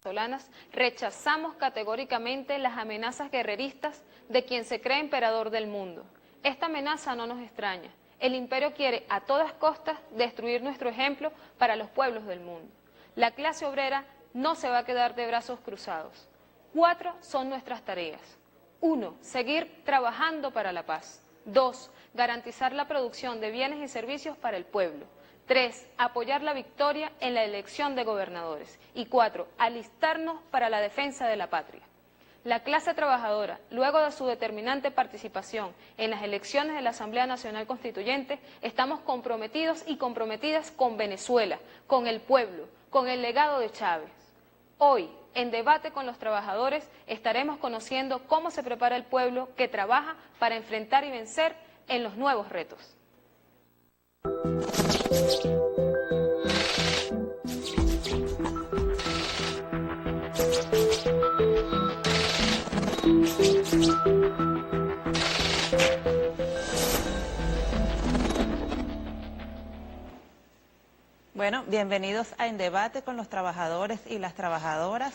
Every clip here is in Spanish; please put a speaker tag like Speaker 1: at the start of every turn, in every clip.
Speaker 1: venezolanas rechazamos categóricamente las amenazas guerreristas de quien se cree emperador del mundo. Esta amenaza no nos extraña. El imperio quiere a todas costas destruir nuestro ejemplo para los pueblos del mundo. La clase obrera no se va a quedar de brazos cruzados. 4 son nuestras tareas. 1. Seguir trabajando para la paz. 2. Garantizar la producción de bienes y servicios para el pueblo. 3. Apoyar la victoria en la elección de gobernadores. Y 4. Alistarnos para la defensa de la patria. La clase trabajadora, luego de su determinante participación en las elecciones de la Asamblea Nacional Constituyente, estamos comprometidos y comprometidas con Venezuela, con el pueblo, con el legado de Chávez. Hoy, en Debate con los Trabajadores, estaremos conociendo cómo se prepara el pueblo que trabaja para enfrentar y vencer en los nuevos retos.
Speaker 2: Bueno, bienvenidos a En Debate con los Trabajadores y las Trabajadoras,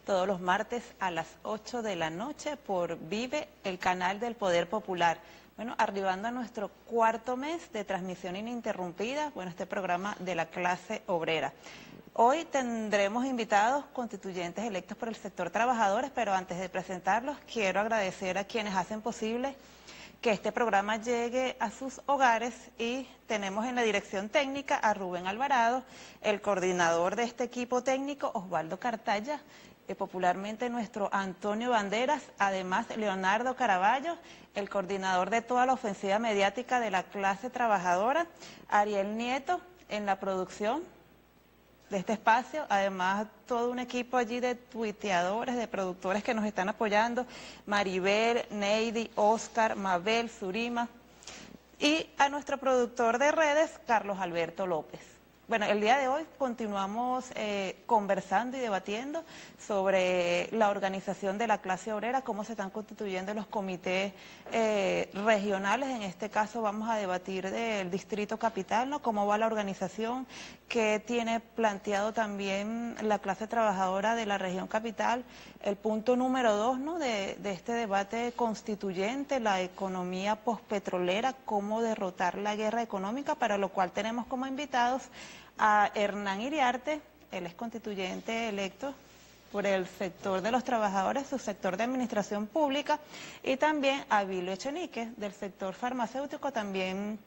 Speaker 2: todos los martes a las 8 de la noche por Vive, el canal del Poder Popular. Bueno, arribando a nuestro 4º mes de transmisión ininterrumpida, bueno, este programa de la clase obrera. Hoy tendremos invitados constituyentes electos por el sector trabajadores, pero antes de presentarlos quiero agradecer a quienes hacen posible que este programa llegue a sus hogares y tenemos en la dirección técnica a Rubén Alvarado, el coordinador de este equipo técnico, Osvaldo Cartaya, popularmente nuestro Antonio Banderas, además Leonardo Caraballo, el coordinador de toda la ofensiva mediática de la clase trabajadora, Ariel Nieto en la producción de este espacio, además todo un equipo allí de tuiteadores, de productores que nos están apoyando, Maribel, Neidi, Oscar, Mabel, Surima, y a nuestro productor de redes, Carlos Alberto López. Bueno, el día de hoy continuamos conversando y debatiendo sobre la organización de la clase obrera, cómo se están constituyendo los comités regionales. En este caso vamos a debatir del Distrito Capital, ¿no? Cómo va la organización, qué tiene planteado también la clase trabajadora de la región capital. El punto número 2, ¿no? de este debate constituyente, la economía pospetrolera, cómo derrotar la guerra económica, para lo cual tenemos como invitados a Hernán Iriarte, él es constituyente electo por el sector de los trabajadores, su sector de administración pública, y también a Vilio Echenique, del sector farmacéutico, también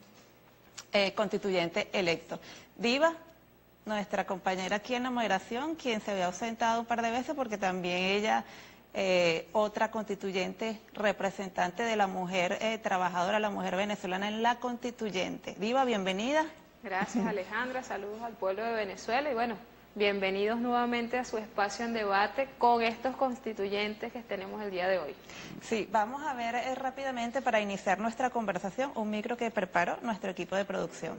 Speaker 2: constituyente electo. Diva, nuestra compañera aquí en la moderación, quien se había ausentado un par de veces porque también ella, otra constituyente representante de la mujer trabajadora, la mujer venezolana en la constituyente. Diva, bienvenida.
Speaker 1: Gracias, Alejandra, saludos al pueblo de Venezuela y bueno, bienvenidos nuevamente a su espacio en debate con estos constituyentes que tenemos el día de hoy.
Speaker 2: Sí, vamos a ver rápidamente para iniciar nuestra conversación un micro que preparó nuestro equipo de producción.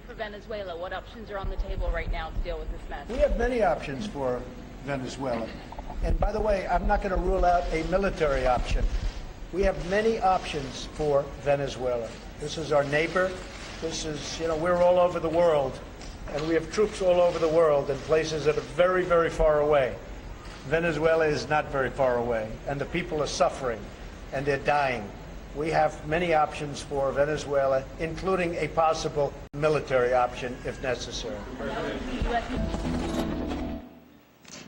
Speaker 3: For Venezuela, what options are on the table right now to deal with this mess?
Speaker 4: We have many options for Venezuela. And by the way, I'm not going to rule out a military option. We have many options for Venezuela. This is our neighbor. This is, you know, we're all over the world. And we have troops all over the world in places that are very, very far away. Venezuela is not very far away. And the people are suffering. And they're dying. We have many options for Venezuela, including a possible military option if necessary.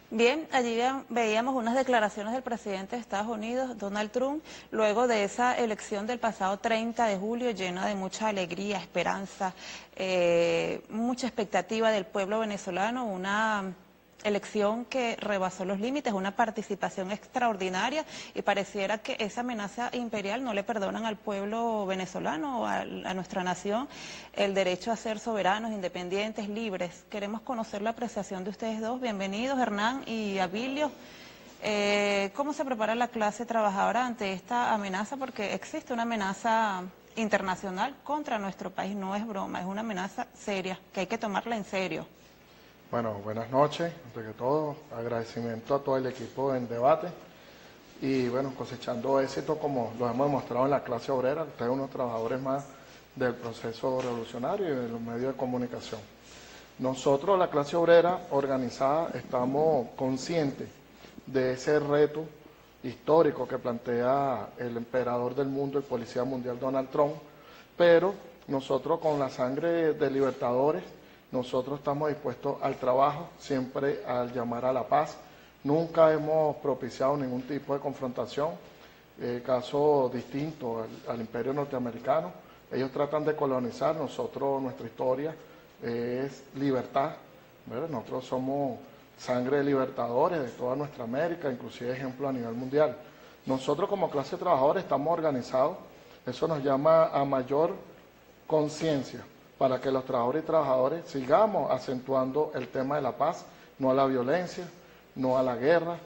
Speaker 2: Bien, allí veíamos unas declaraciones del presidente de Estados Unidos, Donald Trump, luego de esa elección del pasado 30 de julio, llena de mucha alegría, esperanza, mucha expectativa del pueblo venezolano, una elección que rebasó los límites, una participación extraordinaria, y pareciera que esa amenaza imperial no le perdonan al pueblo venezolano, a nuestra nación, el derecho a ser soberanos, independientes, libres. Queremos conocer la apreciación de ustedes dos. Bienvenidos, Hernán y Abilio. ¿Cómo se prepara la clase trabajadora ante esta amenaza? Porque existe una amenaza internacional contra nuestro país, no es broma, es una amenaza seria, que hay que tomarla en serio.
Speaker 5: Bueno, buenas noches, ante que todo, agradecimiento a todo el equipo en debate y bueno, cosechando éxito como lo hemos demostrado en la clase obrera, ustedes unos trabajadores más del proceso revolucionario y de los medios de comunicación. Nosotros, la clase obrera organizada, estamos conscientes de ese reto histórico que plantea el emperador del mundo, el policía mundial Donald Trump, pero nosotros con la sangre de libertadores, nosotros estamos dispuestos al trabajo, siempre al llamar a la paz. Nunca hemos propiciado ningún tipo de confrontación, caso distinto al imperio norteamericano. Ellos tratan de colonizar, nosotros, nuestra historia es libertad, ¿verdad? Nosotros somos sangre de libertadores de toda nuestra América, inclusive ejemplo a nivel mundial. Nosotros como clase trabajadora estamos organizados, eso nos llama a mayor conciencia para que los trabajadores y trabajadores sigamos acentuando el tema de la paz, no a la violencia, no a la guerra,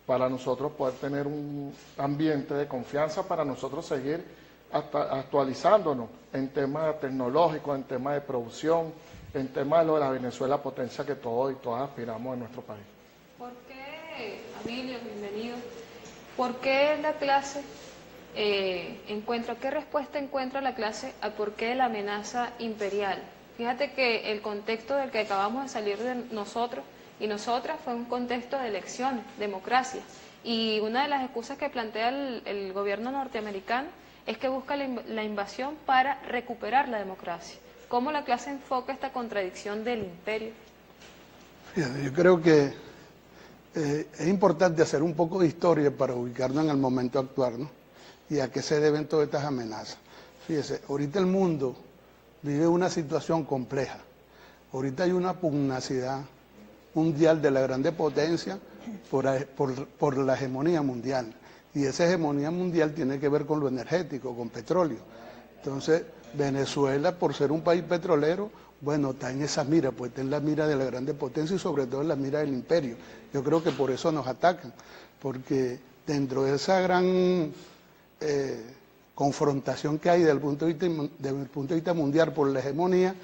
Speaker 5: para nosotros poder tener un ambiente de confianza, para nosotros seguir actualizándonos en temas tecnológicos, en temas de producción, en temas de lo de la Venezuela potencia que todos y todas aspiramos en nuestro país.
Speaker 1: ¿Por qué, Abilio, bienvenido? ¿Por qué la clase qué respuesta encuentra la clase a por qué la amenaza imperial? Fíjate que el contexto del que acabamos de salir de nosotros y nosotras fue un contexto de elecciones, democracia. Y una de las excusas que plantea el gobierno norteamericano es que busca la invasión para recuperar la democracia. ¿Cómo la clase enfoca esta contradicción del imperio?
Speaker 6: Fíjate, yo creo que es importante hacer un poco de historia para ubicarnos en el momento actual, ¿no? Y a qué se deben todas estas amenazas. Fíjese, ahorita el mundo vive una situación compleja. Ahorita hay una pugnacidad mundial de la grande potencia por la hegemonía mundial. Y esa hegemonía mundial tiene que ver con lo energético, con petróleo. Entonces, Venezuela, por ser un país petrolero, bueno, está en esa mira, pues está en la mira de la grande potencia y sobre todo en la mira del imperio. Yo creo que por eso nos atacan, porque dentro de esa gran confrontación que hay desde el punto de vista mundial por la hegemonía,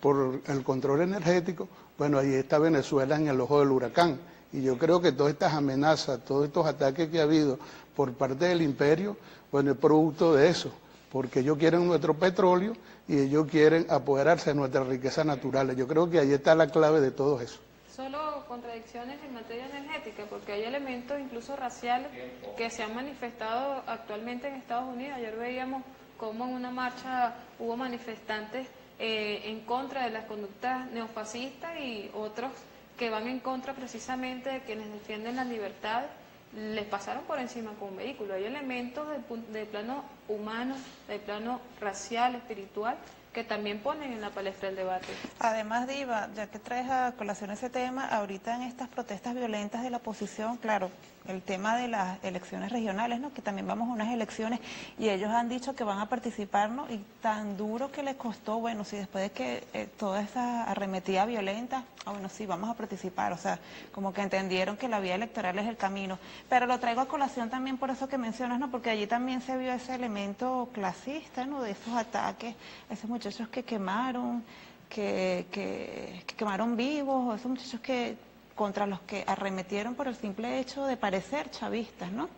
Speaker 6: por el control energético, bueno, ahí está Venezuela en el ojo del huracán. Y yo creo que todas estas amenazas, todos estos ataques que ha habido por parte del imperio, bueno, es producto de eso, porque ellos quieren nuestro petróleo y ellos quieren apoderarse de nuestras riquezas naturales. Yo creo que ahí está la clave de todo eso.
Speaker 1: Solo contradicciones en materia energética, porque hay elementos incluso raciales que se han manifestado actualmente en Estados Unidos. Ayer veíamos cómo en una marcha hubo manifestantes en contra de las conductas neofascistas y otros que van en contra precisamente de quienes defienden las libertades, les pasaron por encima con un vehículo. Hay elementos del plano humano, del plano racial, espiritual, que también ponen en la palestra el debate.
Speaker 2: Además, Diva, ya que traes a colación ese tema, ahorita en estas protestas violentas de la oposición, claro, el tema de las elecciones regionales, ¿no? Que también vamos a unas elecciones y ellos han dicho que van a participar, ¿no? Y tan duro que les costó, bueno, si después de que toda esa arremetida violenta, bueno, sí, vamos a participar, o sea, como que entendieron que la vía electoral es el camino. Pero lo traigo a colación también por eso que mencionas, ¿no? Porque allí también se vio ese elemento clasista, ¿no? De esos ataques, esos muchachos que quemaron, que quemaron vivos, o esos muchachos contra los que arremetieron por el simple hecho de parecer chavistas, ¿no?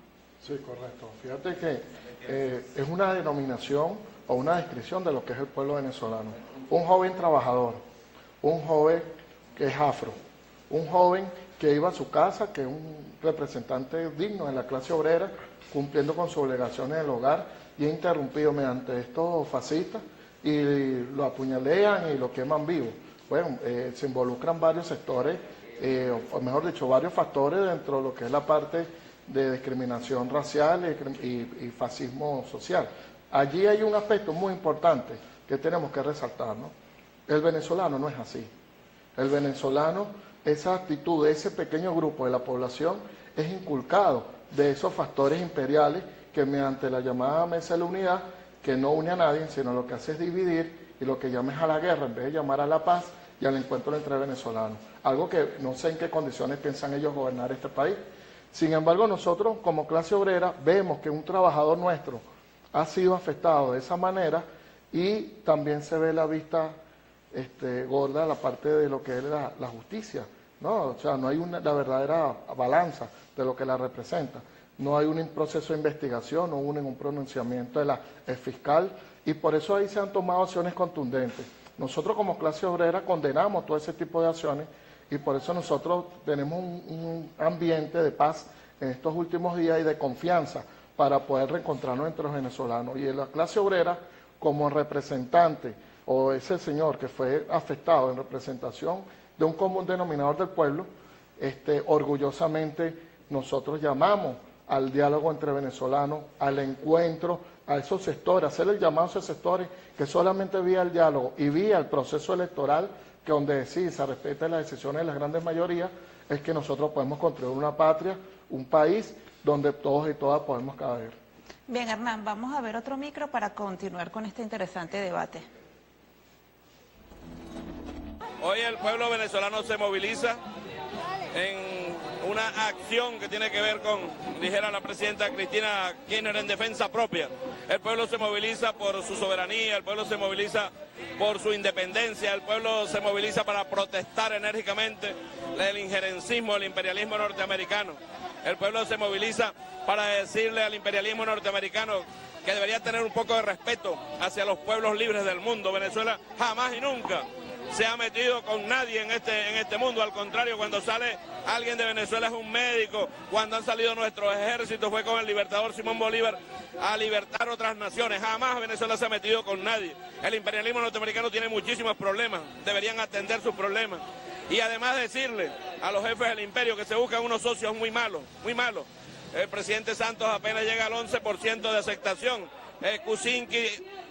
Speaker 5: Sí, correcto. Fíjate que es una denominación o una descripción de lo que es el pueblo venezolano. Un joven trabajador, un joven que es afro, un joven que iba a su casa, que es un representante digno de la clase obrera, cumpliendo con sus obligaciones del hogar, y es interrumpido mediante estos fascistas y lo apuñalean y lo queman vivo. Bueno, se involucran varios sectores, o mejor dicho, varios factores dentro de lo que es la parte de discriminación racial y fascismo social. Allí hay un aspecto muy importante que tenemos que resaltar, ¿no? El venezolano no es así. El venezolano, esa actitud de ese pequeño grupo de la población es inculcado de esos factores imperiales que mediante la llamada mesa de la unidad, que no une a nadie, sino lo que hace es dividir y lo que llama es a la guerra en vez de llamar a la paz y al encuentro entre venezolanos. Algo que no sé en qué condiciones piensan ellos gobernar este país. Sin embargo, nosotros como clase obrera vemos que un trabajador nuestro ha sido afectado de esa manera y también se ve la vista gorda la parte de lo que es la justicia, ¿no? O sea, no hay la verdadera balanza de lo que la representa. No hay un proceso de investigación, no hubo ningún pronunciamiento de la fiscal y por eso ahí se han tomado acciones contundentes. Nosotros como clase obrera condenamos todo ese tipo de acciones y por eso nosotros tenemos un ambiente de paz en estos últimos días y de confianza para poder reencontrarnos entre los venezolanos. Y en la clase obrera, como representante, o ese señor que fue afectado en representación de un común denominador del pueblo, orgullosamente nosotros llamamos al diálogo entre venezolanos, al encuentro, a esos sectores, hacer el llamado a esos sectores que solamente vía el diálogo y vía el proceso electoral, que donde sí se respeten las decisiones de las grandes mayorías, es que nosotros podemos construir una patria, un país donde todos y todas podemos caber.
Speaker 2: Bien, Hernán, vamos a ver otro micro para continuar con este interesante debate.
Speaker 7: Hoy el pueblo venezolano se moviliza en una acción que tiene que ver con, dijera la presidenta Cristina Kirchner, en defensa propia. El pueblo se moviliza por su soberanía, el pueblo se moviliza por su independencia, el pueblo se moviliza para protestar enérgicamente el injerencismo, el imperialismo norteamericano. El pueblo se moviliza para decirle al imperialismo norteamericano que debería tener un poco de respeto hacia los pueblos libres del mundo. Venezuela jamás y nunca se ha metido con nadie en este mundo. Al contrario, cuando sale alguien de Venezuela es un médico. Cuando han salido nuestros ejércitos fue con el libertador Simón Bolívar a libertar otras naciones. Jamás Venezuela se ha metido con nadie. El imperialismo norteamericano tiene muchísimos problemas. Deberían atender sus problemas. Y además decirle a los jefes del imperio que se buscan unos socios muy malos, muy malos. El presidente Santos apenas llega al 11% de aceptación. Kuczynski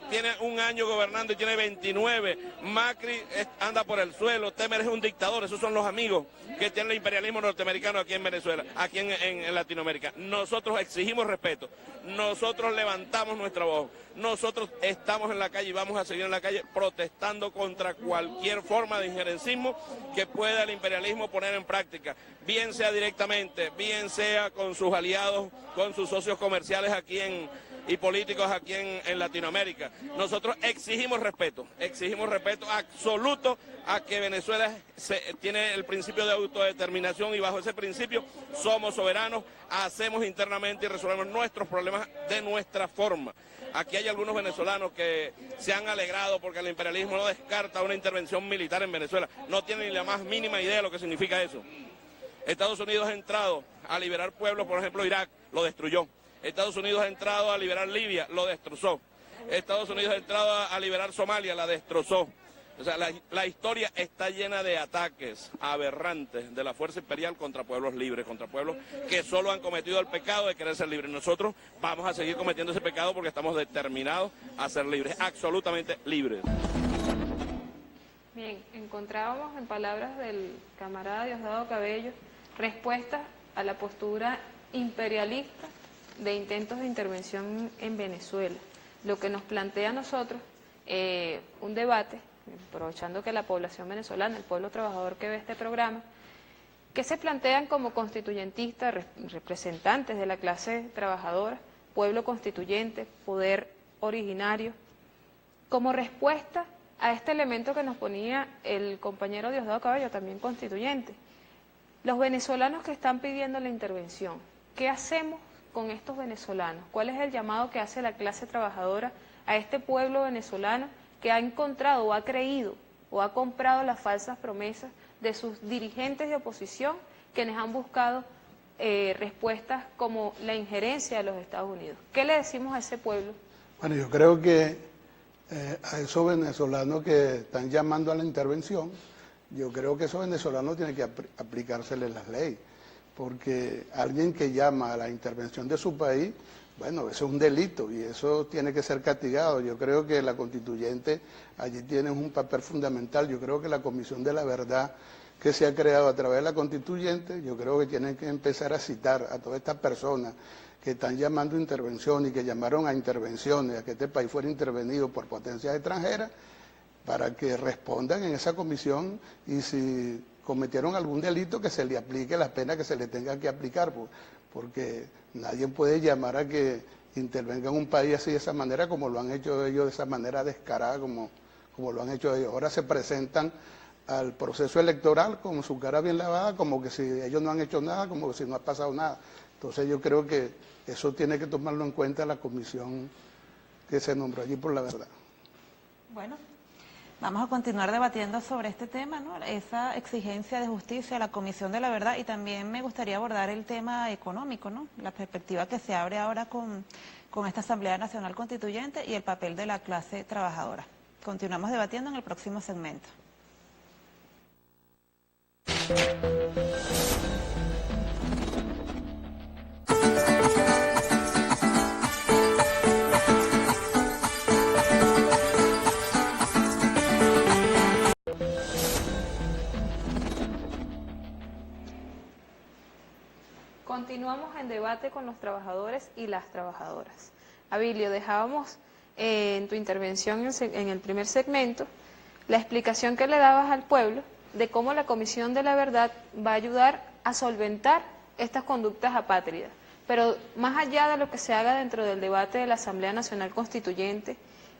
Speaker 7: tiene un año gobernando y tiene 29. Macri anda por el suelo. Temer es un dictador. Esos son los amigos que tiene el imperialismo norteamericano aquí en Venezuela, aquí en Latinoamérica. Nosotros exigimos respeto. Nosotros levantamos nuestra voz. Nosotros estamos en la calle y vamos a seguir en la calle protestando contra cualquier forma de injerencismo que pueda el imperialismo poner en práctica. Bien sea directamente, bien sea con sus aliados, con sus socios comerciales aquí y políticos aquí en Latinoamérica. Nosotros exigimos respeto absoluto a que Venezuela tiene el principio de autodeterminación y bajo ese principio somos soberanos, hacemos internamente y resolvemos nuestros problemas de nuestra forma. Aquí hay algunos venezolanos que se han alegrado porque el imperialismo no descarta una intervención militar en Venezuela. No tienen ni la más mínima idea de lo que significa eso. Estados Unidos ha entrado a liberar pueblos, por ejemplo Irak, lo destruyó. Estados Unidos ha entrado a liberar Libia, lo destrozó. Estados Unidos ha entrado a liberar Somalia, la destrozó. O sea, la historia está llena de ataques aberrantes de la fuerza imperial contra pueblos libres, contra pueblos que solo han cometido el pecado de querer ser libres. Nosotros vamos a seguir cometiendo ese pecado porque estamos determinados a ser libres, absolutamente libres.
Speaker 1: Bien, encontrábamos en palabras del camarada Diosdado Cabello respuestas a la postura imperialista de intentos de intervención en Venezuela. Lo que nos plantea a nosotros un debate, aprovechando que la población venezolana, el pueblo trabajador que ve este programa, que se plantean como constituyentistas, representantes de la clase trabajadora, pueblo constituyente, poder originario, como respuesta a este elemento que nos ponía el compañero Diosdado Cabello, también constituyente. Los venezolanos que están pidiendo la intervención, ¿qué hacemos con estos venezolanos? ¿Cuál es el llamado que hace la clase trabajadora a este pueblo venezolano que ha encontrado o ha creído o ha comprado las falsas promesas de sus dirigentes de oposición, quienes han buscado respuestas como la injerencia de los Estados Unidos? ¿Qué le decimos a ese pueblo?
Speaker 6: Bueno, yo creo que a esos venezolanos que están llamando a la intervención, yo creo que esos venezolanos tienen que aplicárseles las leyes. Porque alguien que llama a la intervención de su país, bueno, eso es un delito y eso tiene que ser castigado. Yo creo que la constituyente allí tiene un papel fundamental. Yo creo que la Comisión de la Verdad que se ha creado a través de la constituyente, yo creo que tienen que empezar a citar a todas estas personas que están llamando a intervención y que llamaron a intervenciones, a que este país fuera intervenido por potencias extranjeras, para que respondan en esa comisión y si cometieron algún delito que se le aplique la pena que se le tenga que aplicar, porque nadie puede llamar a que intervenga en un país así de esa manera como lo han hecho ellos, de esa manera descarada como lo han hecho ellos. Ahora se presentan al proceso electoral con su cara bien lavada, como que si ellos no han hecho nada, como que si no ha pasado nada. Entonces yo creo que eso tiene que tomarlo en cuenta la comisión que se nombró allí por la verdad.
Speaker 2: Bueno, Vamos a continuar debatiendo sobre este tema, ¿no? Esa exigencia de justicia, la Comisión de la Verdad, y también me gustaría abordar el tema económico, ¿no? La perspectiva que se abre ahora con esta Asamblea Nacional Constituyente y el papel de la clase trabajadora. Continuamos debatiendo en el próximo segmento.
Speaker 1: Continuamos en debate con los trabajadores y las trabajadoras. Abilio, dejábamos en tu intervención en el primer segmento la explicación que le dabas al pueblo de cómo la Comisión de la Verdad va a ayudar a solventar estas conductas apátridas. Pero más allá de lo que se haga dentro del debate de la Asamblea Nacional Constituyente,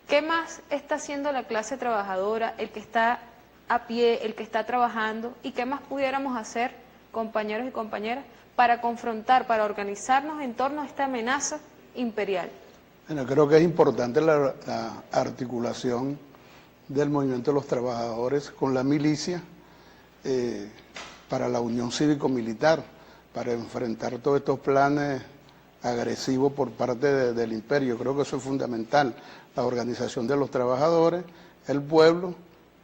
Speaker 1: ¿qué más está haciendo la clase trabajadora, el que está a pie, el que está trabajando, y qué más pudiéramos hacer, compañeros y compañeras, para confrontar, para organizarnos en torno a esta amenaza imperial?
Speaker 6: Bueno, creo que es importante la articulación del movimiento de los trabajadores con la milicia para la unión cívico-militar, para enfrentar todos estos planes agresivos por parte del imperio. Creo que eso es fundamental, la organización de los trabajadores, el pueblo,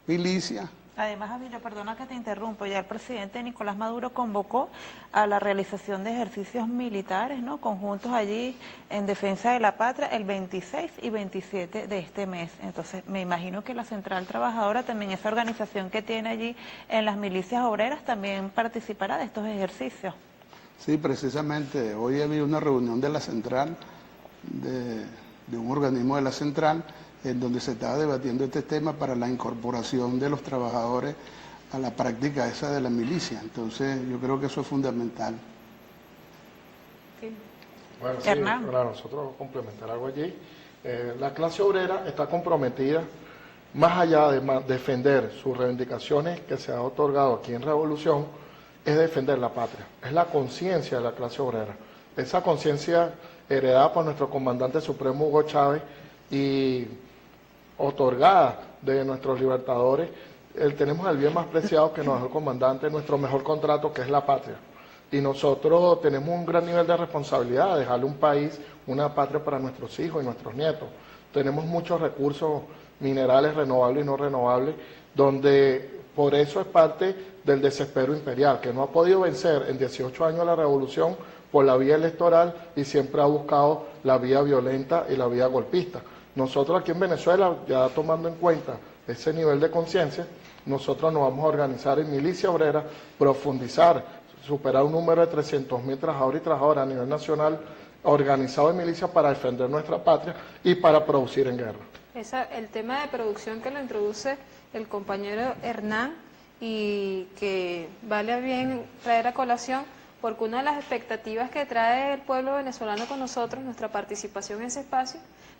Speaker 6: milicia.
Speaker 2: Además, Abilio, perdona que te interrumpo, ya el presidente Nicolás Maduro convocó a la realización de ejercicios militares, ¿no?, conjuntos allí en defensa de la patria el 26 y 27 de este mes. Entonces, me imagino que la Central Trabajadora, también esa organización que tiene allí en las milicias obreras, también participará de estos ejercicios.
Speaker 6: Sí, precisamente, hoy había una reunión de la Central, de un organismo de la Central, en donde se estaba debatiendo este tema para la incorporación de los trabajadores a la práctica esa de la milicia. Entonces, yo creo que eso es fundamental.
Speaker 1: Sí.
Speaker 5: Bueno, sí, para nosotros complementar algo allí. La clase obrera está comprometida, más allá de defender sus reivindicaciones que se han otorgado aquí en Revolución, es defender la patria, es la conciencia de la clase obrera. Esa conciencia heredada por nuestro comandante supremo Hugo Chávez y otorgada de nuestros libertadores, tenemos el bien más preciado que nos dejó el comandante, nuestro mejor contrato, que es la patria. Y nosotros tenemos un gran nivel de responsabilidad de dejarle un país, una patria para nuestros hijos y nuestros nietos. Tenemos muchos recursos minerales renovables y no renovables, donde por eso es parte del desespero imperial, que no ha podido vencer en 18 años la revolución por la vía electoral y siempre ha buscado la vía violenta y la vía golpista. Nosotros aquí en Venezuela, ya tomando en cuenta ese nivel de conciencia, nosotros nos vamos a organizar en milicia obrera, profundizar, superar un número de 300.000 trabajadores y trabajadoras a nivel nacional, organizado en milicia para defender nuestra patria y para producir en guerra.
Speaker 1: El tema de producción que lo introduce el compañero Hernán y que vale a bien traer a colación, porque una de las expectativas que trae el pueblo venezolano con nosotros, nuestra participación en ese espacio,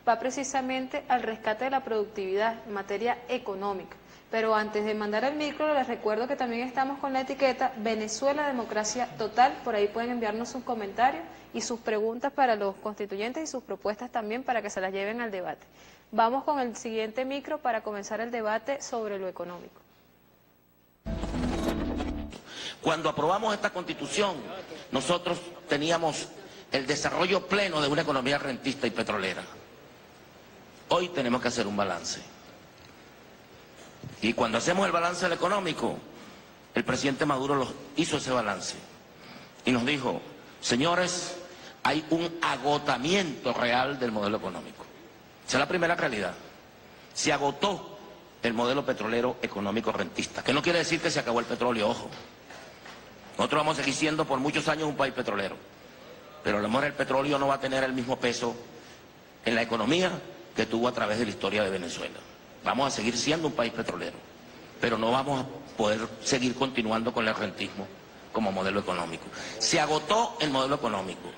Speaker 1: va precisamente al rescate de la productividad en materia económica. Pero antes de mandar el micro, les recuerdo que también estamos con la etiqueta Venezuela Democracia Total. Por ahí pueden enviarnos sus comentarios y sus preguntas para los constituyentes y sus propuestas también para que se las lleven al debate. Vamos con el siguiente micro para comenzar el debate sobre lo económico.
Speaker 8: Cuando aprobamos esta Constitución, nosotros teníamos el desarrollo pleno de una economía rentista y petrolera. Hoy tenemos que hacer un balance. Y cuando hacemos el balance del económico, el presidente Maduro hizo ese balance y nos dijo, señores, hay un agotamiento real del modelo económico. Esa es la primera realidad. Se agotó el modelo petrolero económico rentista, que no quiere decir que se acabó el petróleo, ojo. Nosotros vamos a seguir siendo por muchos años un país petrolero, pero a lo mejor el petróleo no va a tener el mismo peso en la economía que tuvo a través de la historia de Venezuela. Vamos a seguir siendo un país petrolero, pero no vamos a poder seguir continuando con el rentismo como modelo económico. Se agotó el modelo económico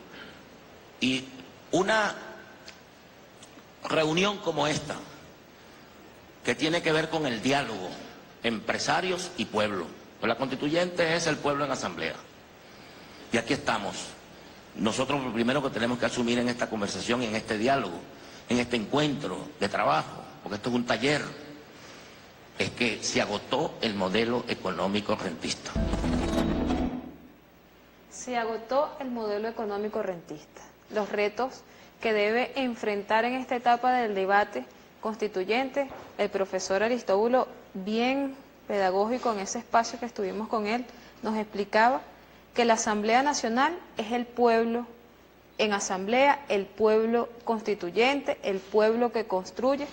Speaker 8: y una reunión como esta, que tiene que ver con el diálogo, empresarios y pueblo. La constituyente es el pueblo en asamblea. Y aquí estamos. Nosotros lo primero que tenemos que asumir en esta conversación, en este diálogo, en este encuentro de trabajo, porque esto es un taller, es que se agotó el modelo económico rentista.
Speaker 1: Se agotó el modelo económico rentista. Los retos que debe enfrentar en esta etapa del debate constituyente, el profesor Aristóbulo, bien pedagógico en ese espacio que estuvimos con él, nos explicaba que la Asamblea Nacional es el pueblo en asamblea, el pueblo constituyente, el pueblo que construye.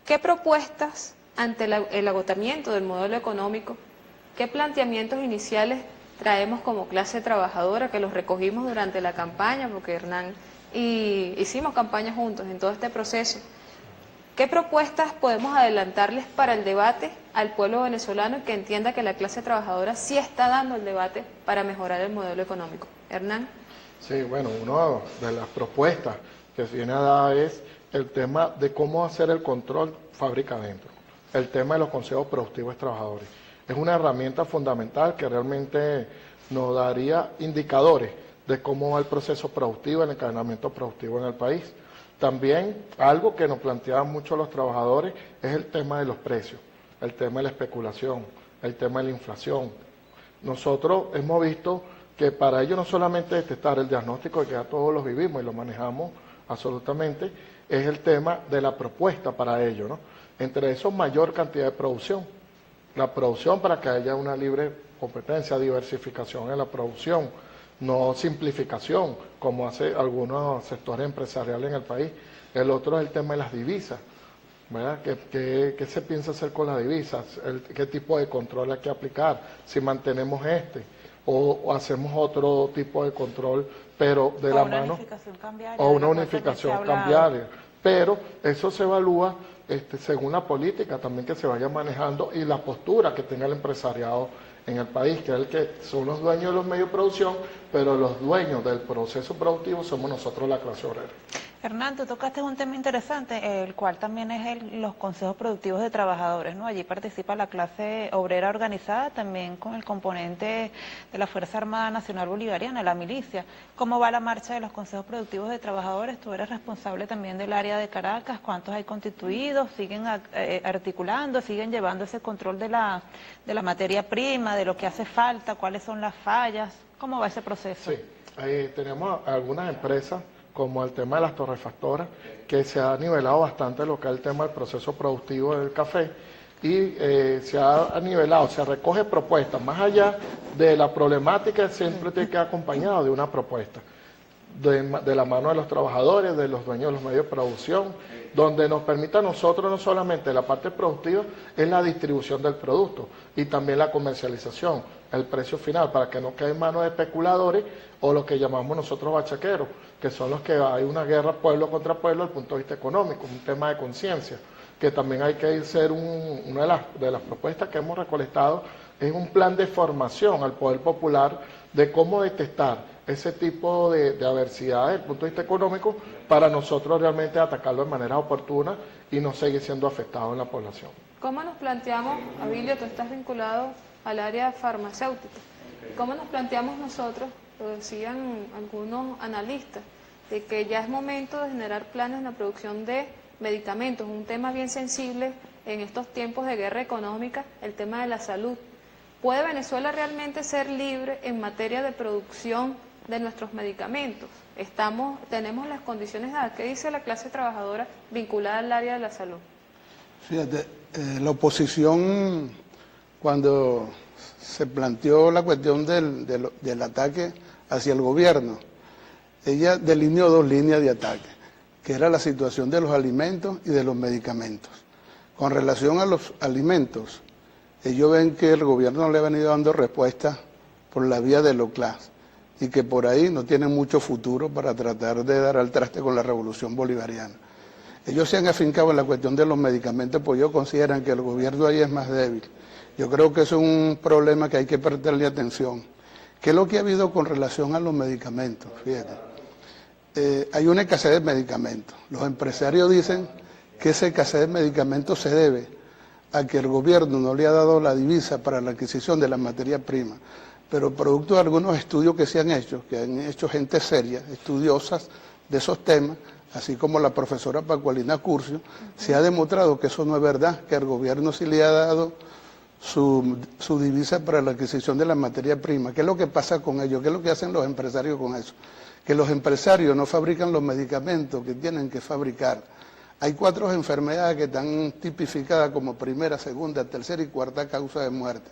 Speaker 1: ¿Qué propuestas ante el agotamiento del modelo económico, qué planteamientos iniciales traemos como clase trabajadora, que los recogimos durante la campaña, porque Hernán y hicimos campaña juntos en todo este proceso? ¿Qué propuestas podemos adelantarles para el debate al pueblo venezolano y que entienda que la clase trabajadora sí está dando el debate para mejorar el modelo económico? Hernán.
Speaker 5: Sí, bueno, una de las propuestas que se viene a dar es el tema de cómo hacer el control fábrica adentro, el tema de los consejos productivos de trabajadores. Es una herramienta fundamental que realmente nos daría indicadores de cómo va el proceso productivo, el encadenamiento productivo en el país. También algo que nos planteaban mucho los trabajadores es el tema de los precios, el tema de la especulación, el tema de la inflación. Nosotros hemos visto que para ello no solamente detectar el diagnóstico, que ya todos lo vivimos y lo manejamos absolutamente, es el tema de la propuesta para ello, ¿no? Entre eso, mayor cantidad de producción. La producción para que haya una libre competencia, diversificación en la producción, no simplificación, como hace algunos sectores empresariales en el país. El otro es el tema de las divisas, ¿verdad? ¿Qué se piensa hacer con las divisas? ¿Qué tipo de control hay que aplicar? Si mantenemos o hacemos otro tipo de control, pero de la mano, o una unificación cambiaria. Pero eso se evalúa según la política también que se vaya manejando y la postura que tenga el empresariado en el país, que es el que son los dueños de los medios de producción, pero los dueños del proceso productivo somos nosotros, la clase obrera.
Speaker 2: Hernán, tú tocaste un tema interesante, el cual también es los consejos productivos de trabajadores, ¿no? Allí participa la clase obrera organizada, también con el componente de la Fuerza Armada Nacional Bolivariana, la milicia. ¿Cómo va la marcha de los consejos productivos de trabajadores? Tú eres responsable también del área de Caracas, ¿cuántos hay constituidos? ¿Siguen articulando, siguen llevando ese control de la materia prima, de lo que hace falta, cuáles son las fallas? ¿Cómo va ese proceso?
Speaker 5: Sí, tenemos algunas empresas, como el tema de las torrefactoras, que se ha nivelado bastante lo que es el tema del proceso productivo del café, y se ha nivelado, se recoge propuestas, más allá de la problemática, siempre tiene que ir acompañado de una propuesta, de la mano de los trabajadores, de los dueños de los medios de producción, donde nos permita a nosotros no solamente la parte productiva, es la distribución del producto y también la comercialización, el precio final, para que no quede en manos de especuladores o lo que llamamos nosotros bachaqueros, que son los que hay una guerra pueblo contra pueblo desde el punto de vista económico, un tema de conciencia, que también hay que ser una de las propuestas que hemos recolectado, es un plan de formación al poder popular de cómo detectar ese tipo de adversidades desde el punto de vista económico para nosotros realmente atacarlo de manera oportuna y no seguir siendo afectado en la población.
Speaker 1: ¿Cómo nos planteamos, Abilio, tú estás vinculado al área farmacéutica, cómo nos planteamos nosotros, lo decían algunos analistas, de que ya es momento de generar planes en la producción de medicamentos, un tema bien sensible en estos tiempos de guerra económica, el tema de la salud? ¿Puede Venezuela realmente ser libre en materia de producción de nuestros medicamentos? Tenemos las condiciones dadas. ¿Qué dice la clase trabajadora vinculada al área de la salud?
Speaker 6: Fíjate, la oposición, cuando se planteó la cuestión del ataque hacia el gobierno, ella delineó dos líneas de ataque, que era la situación de los alimentos y de los medicamentos. Con relación a los alimentos, ellos ven que el gobierno le ha venido dando respuesta por la vía de lo CLAS y que por ahí no tienen mucho futuro para tratar de dar al traste con la revolución bolivariana. Ellos se han afincado en la cuestión de los medicamentos, pues ellos consideran que el gobierno ahí es más débil. Yo creo que eso es un problema que hay que prestarle atención. ¿Qué es lo que ha habido con relación a los medicamentos? Fíjate, hay una escasez de medicamentos. Los empresarios dicen que esa escasez de medicamentos se debe a que el gobierno no le ha dado la divisa para la adquisición de la materia prima, pero producto de algunos estudios que se han hecho, que han hecho gente seria, estudiosas de esos temas, así como la profesora Pacualina Curcio, se ha demostrado que eso no es verdad, que el gobierno sí le ha dado su divisa para la adquisición de la materia prima. ¿Qué es lo que pasa con ello? ¿Qué es lo que hacen los empresarios con eso? Que los empresarios no fabrican los medicamentos que tienen que fabricar. Hay 4 enfermedades que están tipificadas como primera, segunda, tercera y cuarta causa de muerte,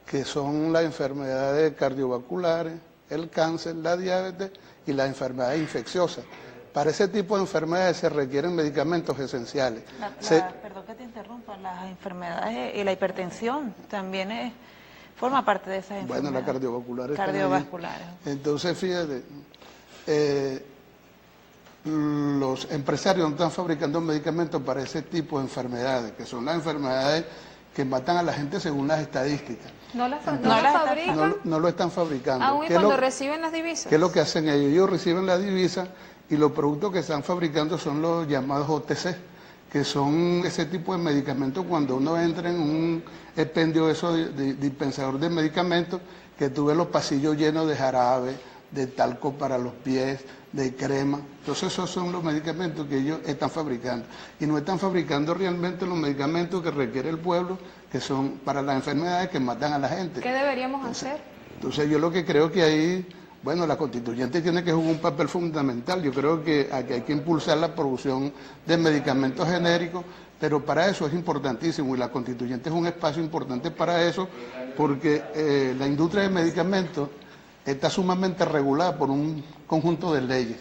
Speaker 6: que son las enfermedades cardiovasculares, el cáncer, la diabetes y las enfermedades infecciosas. Para ese tipo de enfermedades se requieren medicamentos esenciales.
Speaker 2: Perdón que te interrumpa, las enfermedades y la hipertensión también forma parte de esas enfermedades.
Speaker 6: Bueno, las cardiovasculares.
Speaker 2: Cardiovasculares.
Speaker 6: Entonces, fíjate, los empresarios no están fabricando medicamentos para ese tipo de enfermedades, que son las enfermedades que matan a la gente según las estadísticas.
Speaker 1: ¿No las fabrican?
Speaker 6: No lo están fabricando.
Speaker 1: Aún y cuando reciben las divisas.
Speaker 6: ¿Qué es lo que hacen ellos? Ellos reciben la divisa y los productos que están fabricando son los llamados OTC, que son ese tipo de medicamentos cuando uno entra en un expendio de dispensador de medicamentos, que tú ves los pasillos llenos de jarabe, de talco para los pies, de crema. Entonces esos son los medicamentos que ellos están fabricando. Y no están fabricando realmente los medicamentos que requiere el pueblo, que son para las enfermedades que matan a la gente.
Speaker 1: ¿Qué deberíamos hacer?
Speaker 6: Entonces yo lo que creo que ahí, bueno, la constituyente tiene que jugar un papel fundamental. Yo creo que aquí hay que impulsar la producción de medicamentos genéricos, pero para eso es importantísimo y la constituyente es un espacio importante para eso, porque la industria de medicamentos está sumamente regulada por un conjunto de leyes.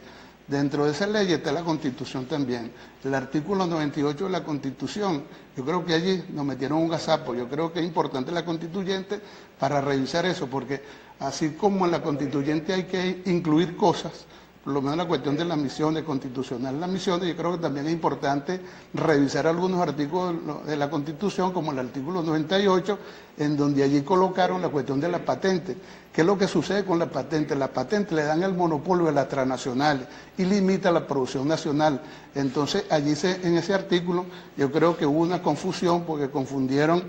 Speaker 6: Dentro de esas leyes está la Constitución también. El artículo 98 de la Constitución, yo creo que allí nos metieron un gazapo. Yo creo que es importante la constituyente para revisar eso, porque así como en la constituyente hay que incluir cosas, por lo menos la cuestión de las misiones constitucionales, las misiones, yo creo que también es importante revisar algunos artículos de la Constitución, como el artículo 98, en donde allí colocaron la cuestión de la patente. ¿Qué es lo que sucede con la patente? La patente le dan el monopolio a las transnacionales y limita la producción nacional. Entonces, allí en ese artículo yo creo que hubo una confusión porque confundieron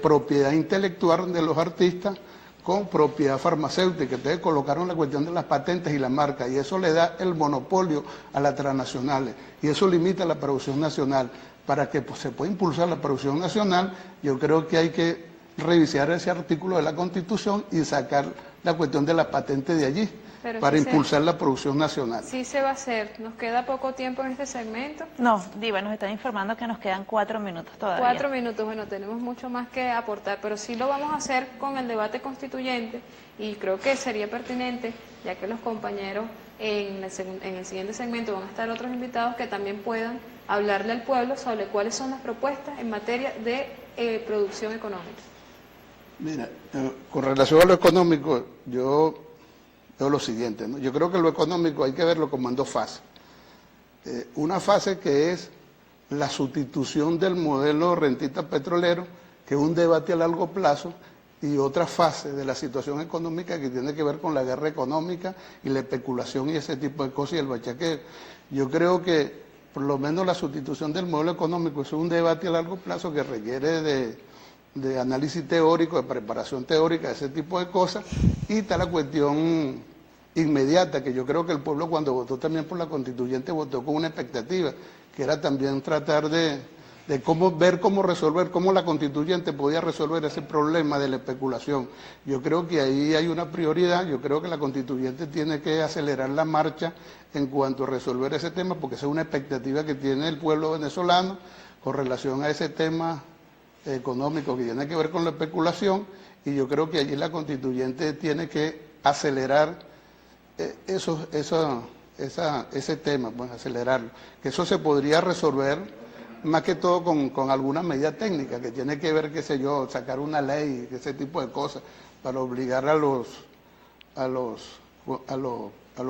Speaker 6: propiedad intelectual de los artistas con propiedad farmacéutica. Entonces colocaron la cuestión de las patentes y la marca, y eso le da el monopolio a las transnacionales, y eso limita la producción nacional. Para que se pueda impulsar la producción nacional, yo creo que hay que revisar ese artículo de la Constitución y sacar la cuestión de la patente de allí, para impulsar la producción nacional.
Speaker 1: Sí se va a hacer. ¿Nos queda poco tiempo en este segmento?
Speaker 2: No, Diva, nos están informando que nos quedan 4 minutos todavía.
Speaker 1: 4 minutos, bueno, tenemos mucho más que aportar, pero sí lo vamos a hacer con el debate constituyente, y creo que sería pertinente, ya que los compañeros en el siguiente segmento van a estar otros invitados que también puedan hablarle al pueblo sobre cuáles son las propuestas en materia de producción económica.
Speaker 6: Mira, con relación a lo económico, yo veo lo siguiente, ¿no? Yo creo que lo económico hay que verlo como en 2 fases. Una fase que es la sustitución del modelo rentista petrolero, que es un debate a largo plazo, y otra fase de la situación económica que tiene que ver con la guerra económica y la especulación y ese tipo de cosas y el bachaqueo. Yo creo que por lo menos la sustitución del modelo económico es un debate a largo plazo que requiere de análisis teórico, de preparación teórica, ese tipo de cosas, y está la cuestión inmediata, que yo creo que el pueblo cuando votó también por la constituyente votó con una expectativa, que era también tratar de ver cómo resolver, cómo la constituyente podía resolver ese problema de la especulación. Yo creo que ahí hay una prioridad, yo creo que la constituyente tiene que acelerar la marcha en cuanto a resolver ese tema, porque esa es una expectativa que tiene el pueblo venezolano con relación a ese tema económico que tiene que ver con la especulación, y yo creo que allí la constituyente tiene que acelerar ese tema, pues acelerarlo, que eso se podría resolver más que todo con alguna medida técnica que tiene que ver, qué sé yo, sacar una ley, ese tipo de cosas, para obligar a los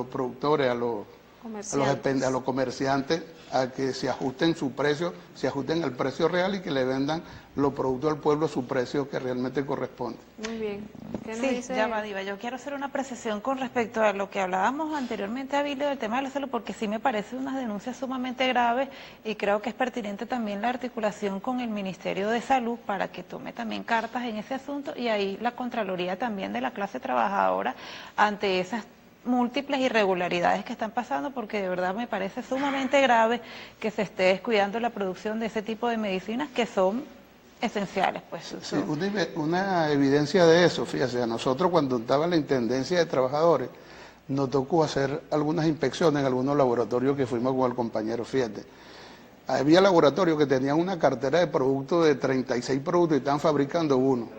Speaker 6: productores, a los comerciantes, a que se ajusten su precio, se ajusten al precio real y que le vendan los productos al pueblo a su precio que realmente corresponde.
Speaker 1: Muy bien. ¿Qué nos
Speaker 2: Sí,
Speaker 1: dice?
Speaker 2: ya va, Diva. Yo quiero hacer una precisión con respecto a lo que hablábamos anteriormente, Abilio, del tema de la salud, porque sí me parece unas denuncias sumamente graves, y creo que es pertinente también la articulación con el Ministerio de Salud para que tome también cartas en ese asunto, y ahí la Contraloría también de la clase trabajadora ante esas múltiples irregularidades que están pasando, porque de verdad me parece sumamente grave que se esté descuidando la producción de ese tipo de medicinas que son esenciales. Pues,
Speaker 6: sí, una evidencia de eso, fíjese, a nosotros cuando estaba la Intendencia de Trabajadores, nos tocó hacer algunas inspecciones en algunos laboratorios que fuimos con el compañero, fíjate. Había laboratorios que tenían una cartera de productos de 36 productos y estaban fabricando uno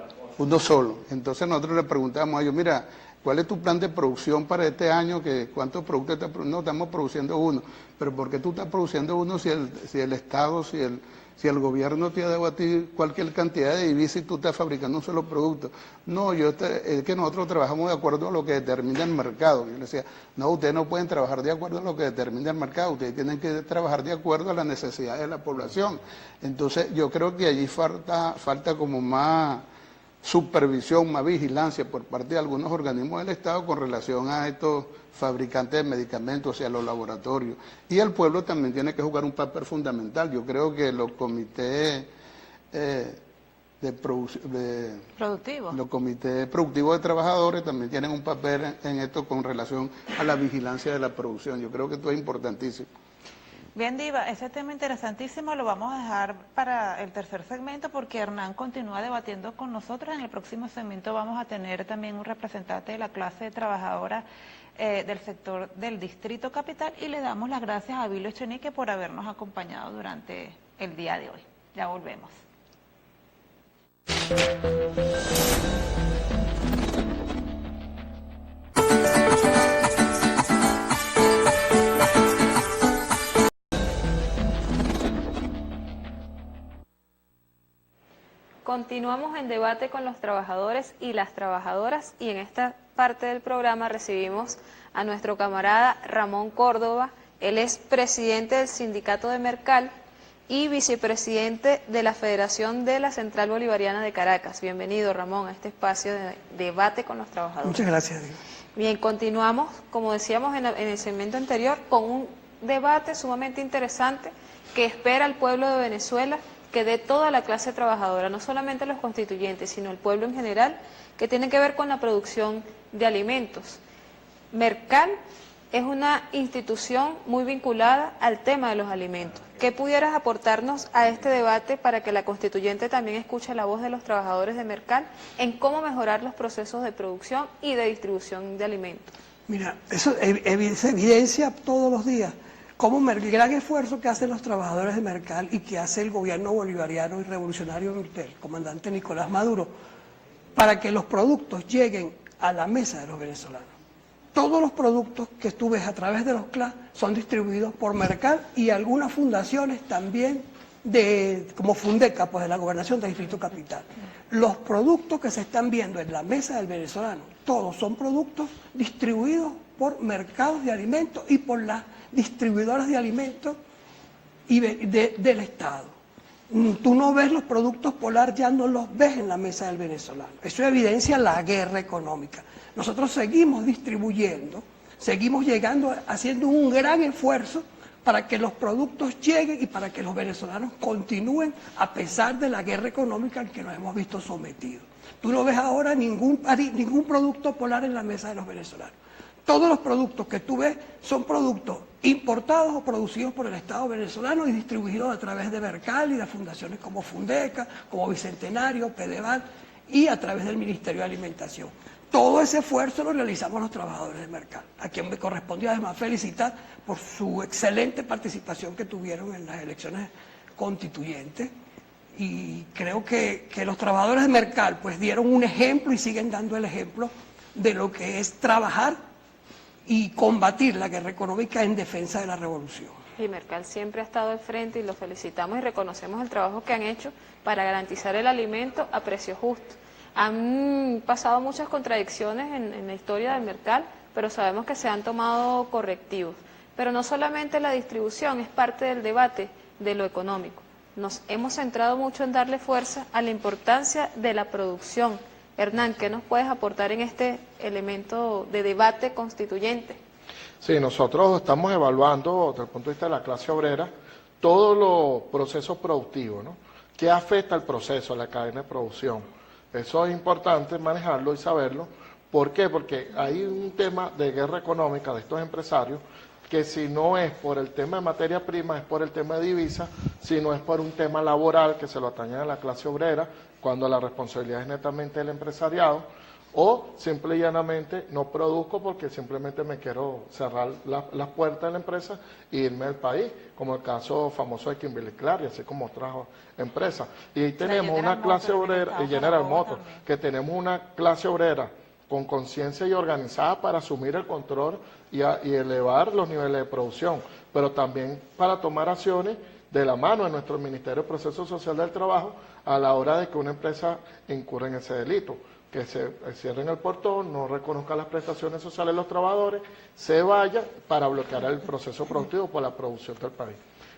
Speaker 6: solo. Entonces nosotros le preguntamos a ellos, mira, ¿cuál es tu plan de producción para este año? ¿Cuántos productos estás produciendo? No, estamos produciendo uno. ¿Pero por qué tú estás produciendo uno si el Estado, si el gobierno te ha dado a ti cualquier cantidad de divisas y tú estás fabricando un solo producto? No, es que nosotros trabajamos de acuerdo a lo que determina el mercado. Yo le decía, no, ustedes no pueden trabajar de acuerdo a lo que determina el mercado, ustedes tienen que trabajar de acuerdo a las necesidades de la población. Entonces yo creo que allí falta como más supervisión, más vigilancia por parte de algunos organismos del Estado con relación a estos fabricantes de medicamentos, o sea, los laboratorios. Y el pueblo también tiene que jugar un papel fundamental. Yo creo que los comités los comités productivos de trabajadores también tienen un papel en esto con relación a la vigilancia de la producción. Yo creo que esto es importantísimo.
Speaker 2: Bien, Diva, ese tema interesantísimo lo vamos a dejar para el tercer segmento porque Hernán continúa debatiendo con nosotros. En el próximo segmento vamos a tener también un representante de la clase trabajadora del sector del Distrito Capital y le damos las gracias a Vilio Echenique por habernos acompañado durante el día de hoy. Ya volvemos.
Speaker 1: Continuamos en debate con los trabajadores y las trabajadoras y en esta parte del programa recibimos a nuestro camarada Ramón Córdoba. Él es presidente del Sindicato de Mercal y vicepresidente de la Federación de la Central Bolivariana de Caracas. Bienvenido, Ramón, a este espacio de debate con los trabajadores.
Speaker 9: Muchas gracias.
Speaker 1: Bien, continuamos, como decíamos en el segmento anterior, con un debate sumamente interesante que espera el pueblo de Venezuela, que de toda la clase trabajadora, no solamente los constituyentes, sino el pueblo en general, que tiene que ver con la producción de alimentos. Mercal es una institución muy vinculada al tema de los alimentos. ¿Qué pudieras aportarnos a este debate para que la constituyente también escuche la voz de los trabajadores de Mercal en cómo mejorar los procesos de producción y de distribución de alimentos?
Speaker 9: Mira, eso se evidencia todos los días. Como el gran esfuerzo que hacen los trabajadores de Mercal y que hace el gobierno bolivariano y revolucionario del comandante Nicolás Maduro para que los productos lleguen a la mesa de los venezolanos. Todos los productos que tú ves a través de los CLA son distribuidos por Mercal y algunas fundaciones también como Fundeca, pues de la Gobernación del Distrito Capital. Los productos que se están viendo en la mesa del venezolano, todos son productos distribuidos por mercados de alimentos y por las distribuidoras de alimentos y del Estado. Tú no ves los productos Polar, ya no los ves en la mesa del venezolano. Eso evidencia la guerra económica. Nosotros seguimos distribuyendo, seguimos llegando, haciendo un gran esfuerzo para que los productos lleguen y para que los venezolanos continúen a pesar de la guerra económica en que nos hemos visto sometidos. Tú no ves ahora ningún producto Polar en la mesa de los venezolanos. Todos los productos que tú ves son productos importados o producidos por el Estado venezolano y distribuidos a través de Mercal y de fundaciones como Fundeca, como Bicentenario, Pedeval y a través del Ministerio de Alimentación. Todo ese esfuerzo lo realizamos los trabajadores de Mercal, a quien me corresponde además felicitar por su excelente participación que tuvieron en las elecciones constituyentes. Y creo que los trabajadores de Mercal pues dieron un ejemplo y siguen dando el ejemplo de lo que es trabajar y combatir la guerra económica en defensa de la revolución.
Speaker 1: Y Mercal siempre ha estado al frente y lo felicitamos y reconocemos el trabajo que han hecho para garantizar el alimento a precio justo. Han pasado muchas contradicciones en la historia del Mercal, pero sabemos que se han tomado correctivos. Pero no solamente la distribución es parte del debate de lo económico. Nos hemos centrado mucho en darle fuerza a la importancia de la producción. Hernán, ¿qué nos puedes aportar en este elemento de debate constituyente?
Speaker 5: Sí, nosotros estamos evaluando desde el punto de vista de la clase obrera todos los procesos productivos, ¿no? ¿Qué afecta al proceso, a la cadena de producción? Eso es importante manejarlo y saberlo ¿Por qué? Porque hay un tema de guerra económica de estos empresarios que si no es por el tema de materia prima, es por el tema de divisas, si no es por un tema laboral que se lo atañe a la clase obrera, cuando la responsabilidad es netamente del empresariado, o simple y llanamente no produzco porque simplemente me quiero cerrar las puertas de la empresa e irme del país, como el caso famoso de Kimberly-Clark, y así como otras empresas. Y ahí tenemos una clase obrera, y General Motors, que tenemos una clase obrera con conciencia y organizada para asumir el control y elevar los niveles de producción, pero también para tomar acciones de la mano de nuestro Ministerio de Proceso Social del Trabajo a la hora de que una empresa incurra en ese delito, que se cierren el portón, no reconozca las prestaciones sociales de los trabajadores, se vaya para bloquear el proceso productivo por la producción del país.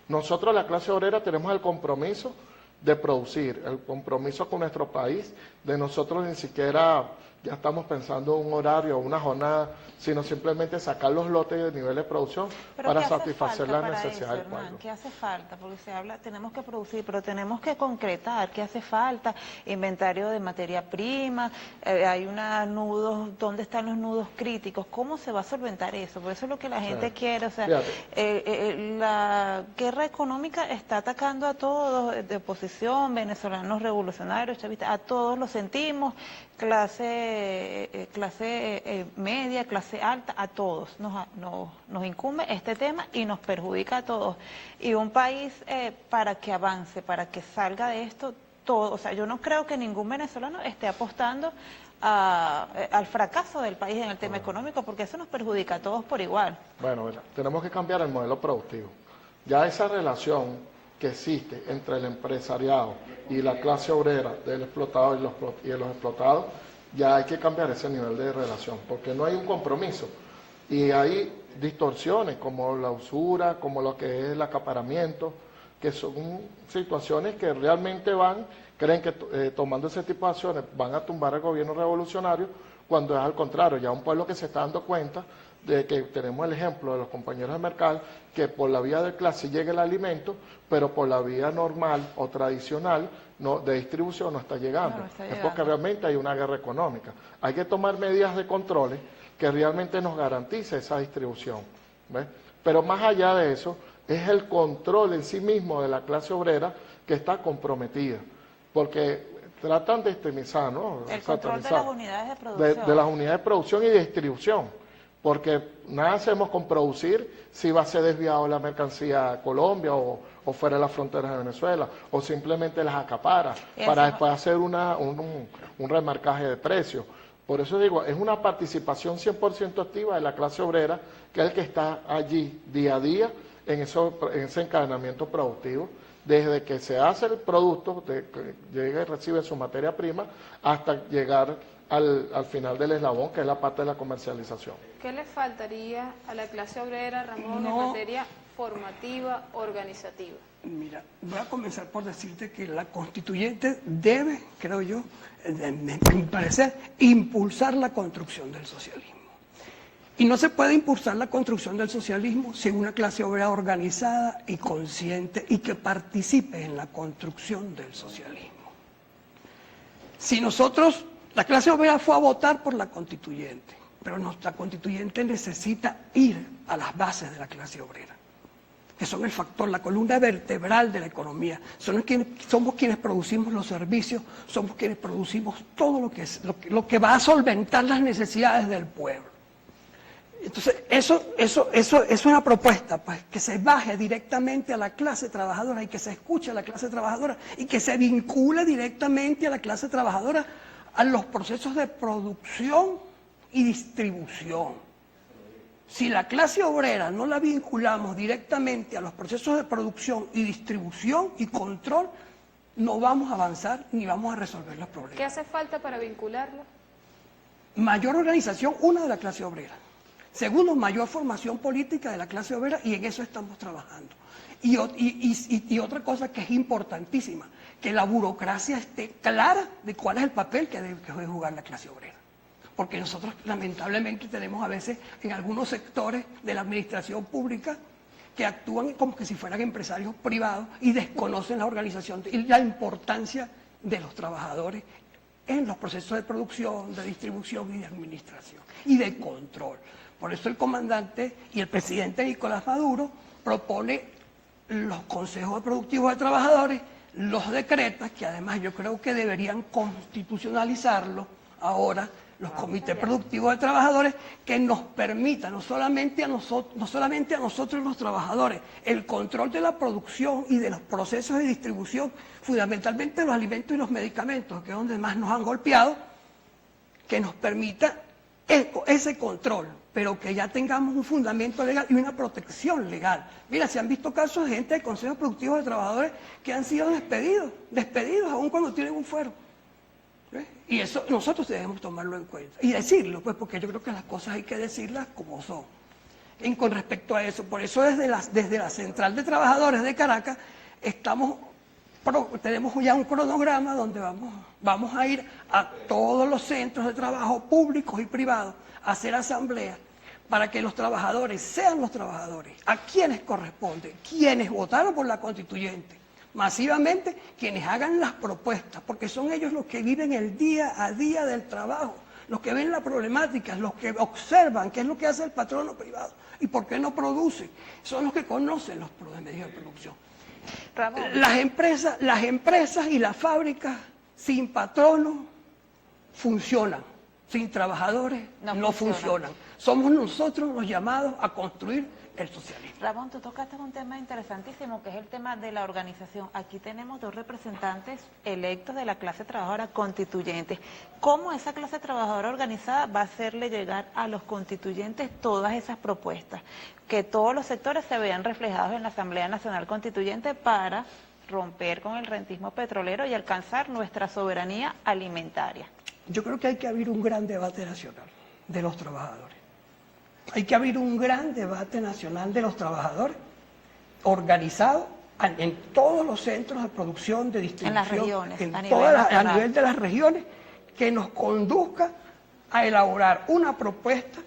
Speaker 5: Nosotros, la clase obrera, tenemos el compromiso de producir, el compromiso con nuestro país, de nosotros ni siquiera ya estamos pensando en un horario o una jornada, sino simplemente sacar los lotes de nivel de producción para satisfacer las necesidades del pueblo.
Speaker 2: ¿Qué hace falta? Porque se habla, tenemos que producir, pero tenemos que concretar. ¿Qué hace falta? Inventario de materia prima, hay unos nudos, ¿dónde están los nudos críticos? ¿Cómo se va a solventar eso? Por eso es lo que la gente quiere. O sea, la guerra económica está atacando a todos, de oposición, venezolanos revolucionarios, chavistas, a todos lo sentimos, clase media, clase alta, a todos nos incumbe este tema y nos perjudica a todos. Y un país, para que avance, para que salga de esto, todo, o sea, yo no creo que ningún venezolano esté apostando al fracaso del país en el tema económico, porque eso nos perjudica a todos por igual.
Speaker 5: Bueno, tenemos que cambiar el modelo productivo. Ya esa relación que existe entre el empresariado y la clase obrera del explotado y de los explotados, ya hay que cambiar ese nivel de relación, porque no hay un compromiso. Y hay distorsiones como la usura, como lo que es el acaparamiento, que son situaciones que realmente creen que tomando ese tipo de acciones van a tumbar al gobierno revolucionario, cuando es al contrario, ya un pueblo que se está dando cuenta de que tenemos el ejemplo de los compañeros de mercado, que por la vía de clase llega el alimento, pero por la vía normal o tradicional de distribución no está llegando. Es porque realmente hay una guerra económica. Hay que tomar medidas de controles que realmente nos garantice esa distribución, ¿ves? Pero más allá de eso, es el control en sí mismo de la clase obrera que está comprometida, porque tratan de extremizar, ¿no?
Speaker 2: El control de las unidades de producción.
Speaker 5: De las unidades de producción y de distribución, porque nada hacemos con producir si va a ser desviado la mercancía a Colombia o fuera de las fronteras de Venezuela, o simplemente las acapara para después hacer un remarcaje de precios. Por eso digo, es una participación 100% activa de la clase obrera, que es el que está allí día a día en ese encadenamiento productivo, desde que se hace el producto, que llega y recibe su materia prima, hasta llegar al final del eslabón, que es la parte de la comercialización.
Speaker 1: ¿Qué le faltaría a la clase obrera, Ramón, en materia formativa, organizativa?
Speaker 9: Mira, voy a comenzar por decirte que la constituyente debe, creo yo, en mi parecer, impulsar la construcción del socialismo. Y no se puede impulsar la construcción del socialismo sin una clase obrera organizada y consciente y que participe en la construcción del socialismo. Si nosotros, la clase obrera fue a votar por la constituyente, pero nuestra constituyente necesita ir a las bases de la clase obrera, que son el factor, la columna vertebral de la economía. Somos quienes producimos los servicios, somos quienes producimos todo lo que va a solventar las necesidades del pueblo. Entonces, eso es una propuesta, pues, que se baje directamente a la clase trabajadora y que se escuche a la clase trabajadora y que se vincule directamente a la clase trabajadora a los procesos de producción y distribución. Si la clase obrera no la vinculamos directamente a los procesos de producción y distribución y control, no vamos a avanzar ni vamos a resolver los problemas.
Speaker 1: ¿Qué hace falta para vincularlo?
Speaker 9: Mayor organización, una, de la clase obrera. Segundo, mayor formación política de la clase obrera, y en eso estamos trabajando. Y otra cosa que es importantísima, que la burocracia esté clara de cuál es el papel que debe jugar la clase obrera. Porque nosotros lamentablemente tenemos a veces en algunos sectores de la administración pública que actúan como que si fueran empresarios privados y desconocen la organización y la importancia de los trabajadores en los procesos de producción, de distribución y de administración y de control. Por eso el comandante y el presidente Nicolás Maduro propone los consejos productivos de trabajadores, los decreta, que además yo creo que deberían constitucionalizarlo ahora, los comités productivos de trabajadores, que nos permita no solamente a nosotros los trabajadores, el control de la producción y de los procesos de distribución, fundamentalmente los alimentos y los medicamentos, que es donde más nos han golpeado, que nos permita ese control, pero que ya tengamos un fundamento legal y una protección legal. Mira, se han visto casos de gente de consejos productivos de trabajadores que han sido despedidos aún cuando tienen un fuero. Y eso nosotros debemos tomarlo en cuenta y decirlo, pues, porque yo creo que las cosas hay que decirlas como son. Y con respecto a eso, por eso desde la Central de Trabajadores de Caracas tenemos ya un cronograma donde vamos a ir a todos los centros de trabajo públicos y privados a hacer asambleas para que los trabajadores sean los trabajadores, a quienes corresponde, quienes votaron por la constituyente, masivamente quienes hagan las propuestas, porque son ellos los que viven el día a día del trabajo, los que ven la problemática, los que observan qué es lo que hace el patrono privado y por qué no produce, son los que conocen los medios de producción.
Speaker 2: Ramón.
Speaker 9: Las empresas y las fábricas sin patrono funcionan, sin trabajadores no funcionan. Somos nosotros los llamados a construir el socialismo.
Speaker 2: Ramón, tú tocaste un tema interesantísimo, que es el tema de la organización. Aquí tenemos dos representantes electos de la clase trabajadora constituyente. ¿Cómo esa clase trabajadora organizada va a hacerle llegar a los constituyentes todas esas propuestas? Que todos los sectores se vean reflejados en la Asamblea Nacional Constituyente para romper con el rentismo petrolero y alcanzar nuestra soberanía alimentaria.
Speaker 9: Yo creo que hay que abrir un gran debate nacional de los trabajadores. Hay que abrir un gran debate nacional de los trabajadores organizado en todos los centros de producción, de distribución,
Speaker 2: en las regiones,
Speaker 9: a nivel de las regiones, que nos conduzca a elaborar una propuesta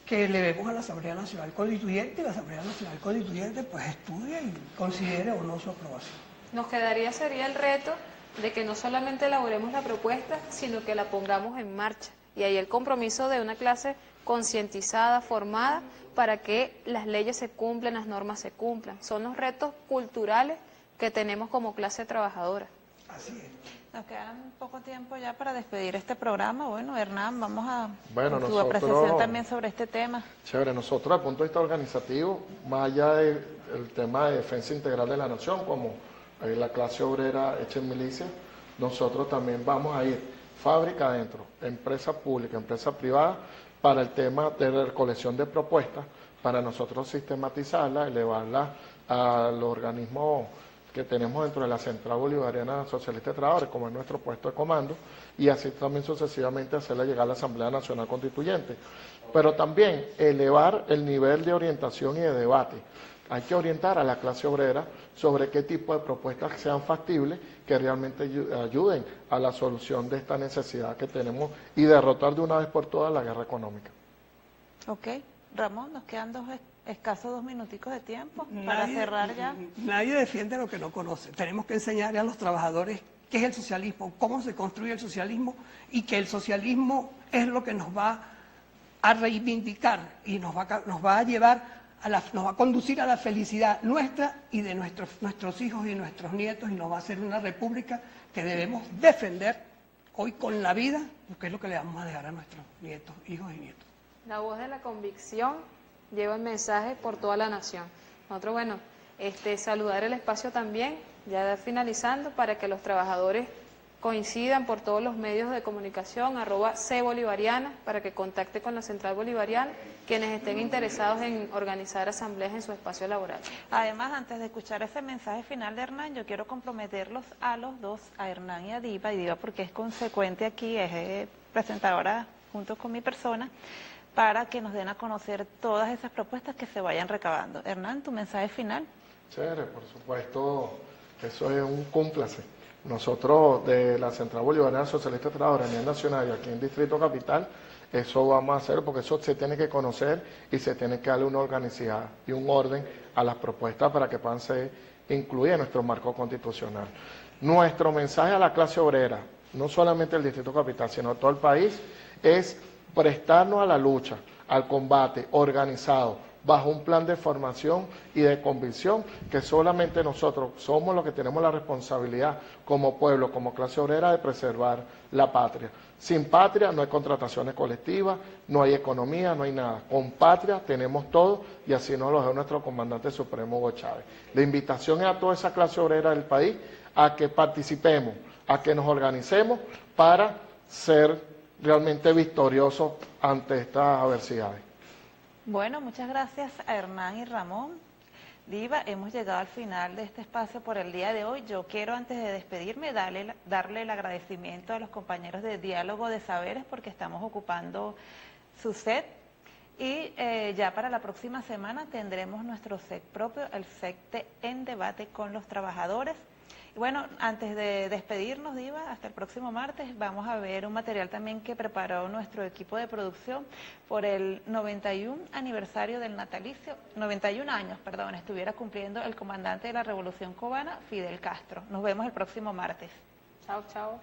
Speaker 9: que elevemos a la Asamblea Nacional Constituyente y la Asamblea Nacional Constituyente pues estudie y considere o no su aprobación.
Speaker 1: Nos sería el reto de que no solamente elaboremos la propuesta, sino que la pongamos en marcha. Y ahí el compromiso de una clase concientizada, formada, para que las leyes se cumplan, las normas se cumplan. Son los retos culturales que tenemos como clase trabajadora.
Speaker 9: Así es.
Speaker 2: Nos queda poco tiempo ya para despedir este programa. Bueno, Hernán, vamos a tu
Speaker 5: nosotros,
Speaker 2: apreciación también sobre este tema.
Speaker 5: Chévere, nosotros desde el punto de vista organizativo, más allá del tema de defensa integral de la nación, como la clase obrera hecha en milicia, nosotros también vamos a ir fábrica adentro, empresa pública, empresa privada, para el tema de la recolección de propuestas, para nosotros sistematizarlas, elevarlas a los organismos que tenemos dentro de la Central Bolivariana Socialista de Trabajadores, como es nuestro puesto de comando, y así también sucesivamente hacerla llegar a la Asamblea Nacional Constituyente. Pero también elevar el nivel de orientación y de debate. Hay que orientar a la clase obrera sobre qué tipo de propuestas sean factibles, que realmente ayuden a la solución de esta necesidad que tenemos y derrotar de una vez por todas la guerra económica.
Speaker 2: Ok, Ramón, nos quedan escasos 2 minuticos de tiempo para cerrar ya.
Speaker 9: Nadie defiende lo que no conoce. Tenemos que enseñarle a los trabajadores qué es el socialismo, cómo se construye el socialismo y que el socialismo es lo que nos va a reivindicar y nos va a llevar nos va a conducir a la felicidad nuestra y de nuestros hijos y nuestros nietos, y nos va a hacer una república que debemos defender hoy con la vida, porque es lo que le vamos a dejar a nuestros nietos, hijos y nietos.
Speaker 1: La voz de la convicción lleva el mensaje por toda la nación. Nosotros, saludar el espacio también, ya finalizando, para que los trabajadores coincidan por todos los medios de comunicación, @cbolivariana, para que contacte con la Central Bolivariana, quienes estén interesados en organizar asambleas en su espacio laboral.
Speaker 2: Además, antes de escuchar ese mensaje final de Hernán, yo quiero comprometerlos a los dos, a Hernán y a Diva porque es consecuente aquí, es presentadora junto con mi persona, para que nos den a conocer todas esas propuestas que se vayan recabando. Hernán, tu mensaje final.
Speaker 5: Chévere, por supuesto, eso es un cúmplice. Nosotros de la Central Bolivariana Socialista de Trabajadores a nivel nacional y aquí en Distrito Capital, eso vamos a hacer porque eso se tiene que conocer y se tiene que darle una organicidad y un orden a las propuestas para que puedan ser incluidas en nuestro marco constitucional. Nuestro mensaje a la clase obrera, no solamente el Distrito Capital, sino todo el país, es prestarnos a la lucha, al combate organizado, bajo un plan de formación y de convicción que solamente nosotros somos los que tenemos la responsabilidad como pueblo, como clase obrera, de preservar la patria. Sin patria no hay contrataciones colectivas, no hay economía, no hay nada. Con patria tenemos todo y así nos lo dio nuestro comandante supremo Hugo Chávez. La invitación es a toda esa clase obrera del país a que participemos, a que nos organicemos para ser realmente victoriosos ante estas adversidades.
Speaker 2: Bueno, muchas gracias a Hernán y Ramón. Diva, hemos llegado al final de este espacio por el día de hoy. Yo quiero, antes de despedirme, darle el agradecimiento a los compañeros de Diálogo de Saberes porque estamos ocupando su set y ya para la próxima semana tendremos nuestro set propio, el set de En Debate con los Trabajadores. Y bueno, antes de despedirnos, Diva, hasta el próximo martes, vamos a ver un material también que preparó nuestro equipo de producción por el 91 aniversario del natalicio, 91 años, perdón, estuviera cumpliendo el comandante de la Revolución Cubana, Fidel Castro. Nos vemos el próximo martes.
Speaker 1: Chao, chao.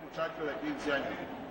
Speaker 10: Un muchacho de 15 años.